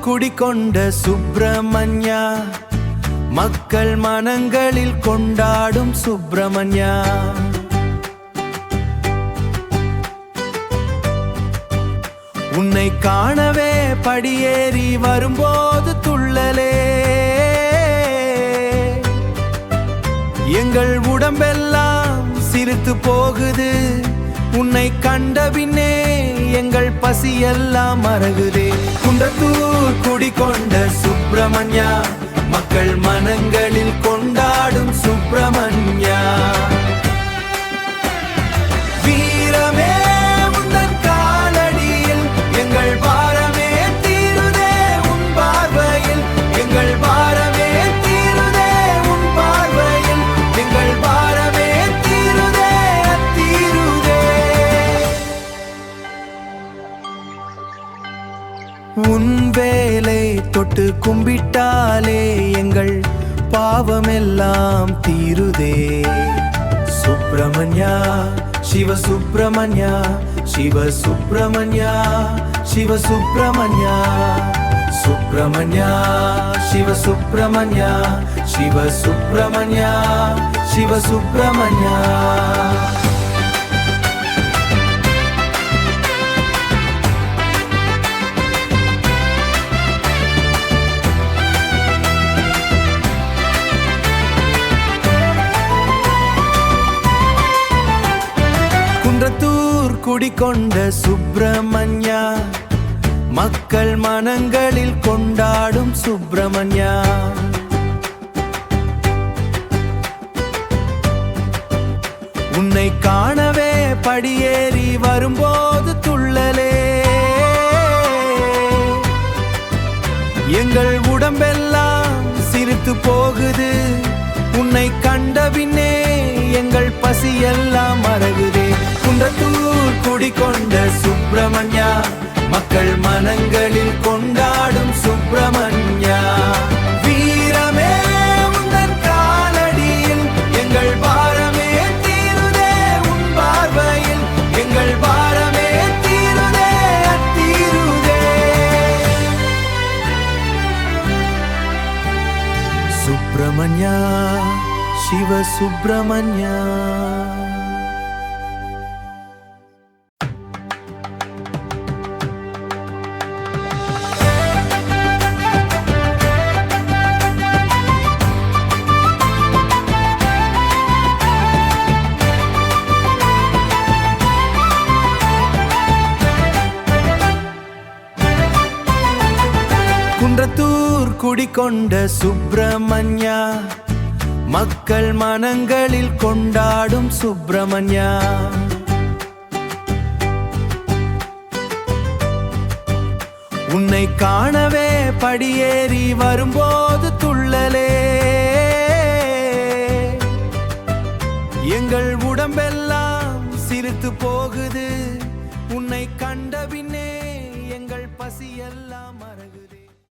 குடிகொண்ட சுப்பிரமணியா, மக்கள் மனங்களில் கொண்டாடும் சுப்பிரமணியா. உன்னை காணவே படியேறி வரும்போது துள்ளலே, எங்கள் உடம்பெல்லாம் சிரித்து போகுது. உன்னை கண்ட பின்னே எங்கள் பசியெல்லாம் மறகுதே. குன்றத்தூர் குடிகொண்ட சுப்பிரமணியா, மக்கள் மனங்களில் கொண்டாடும் சுப்பிரமணியா. வீரமே உந்தன் காலடியில், எங்கள் பாரமே தீருதே உன் பார்வையில். எங்கள் பாரமே தீருதே உன் பார்வையில். எங்கள் பாரமே தீருதே தீருதே. உன் வேலை தொட்டு கும்பிட்டாலே எங்கள் பாவமெல்லாம் தீருதே. சுப்பிரமணியா, சிவ சுப்பிரமணியா, சிவ சுப்பிரமணியா, சிவ சுப்பிரமணியா. சுப்பிரமணியா, சிவ சுப்பிரமணியா, சிவ சுப்பிரமணியா, சிவ சுப்பிரமணியா. குன்றத்தூர் குடிகொண்ட சுப்பிரமணியா, மக்கள் மனங்களில் கொண்டாடும் சுப்பிரமணியா. உன்னை காணவே படியேறி வரும்போது துள்ளலே, எங்கள் உடம்பெல்லாம் சிரித்து போகுது. உன்னை கண்ட பின்னே எங்கள் பசியெல்லாம் மறகுதே. குன்றத்தூர் குடிகொண்ட சுப்பிரமணியா, மக்கள் மனங்களில் கொண்டாடும் சுப்பிரமணியா. வீரமே உந்தன் காலடியில், எங்கள் பாரமே தீருதே உன் பார்வையில். எங்கள் பாரமே தீருதே தீருதே. சுப்பிரமணியா, சிவ சுப்பிரமணியா. குன்றத்தூர் குடிகொண்ட சுப்பிரமணியா, மக்கள் மனங்களில் கொண்டாடும் சுப்பிரமணியா. உன்னை காணவே படியேறி வரும்போது துள்ளலே, எங்கள் உடம்பெல்லாம் சிரித்து போகுது. உன்னை கண்ட பின்னே எங்கள் பசியெல்லாம் மறகுதே.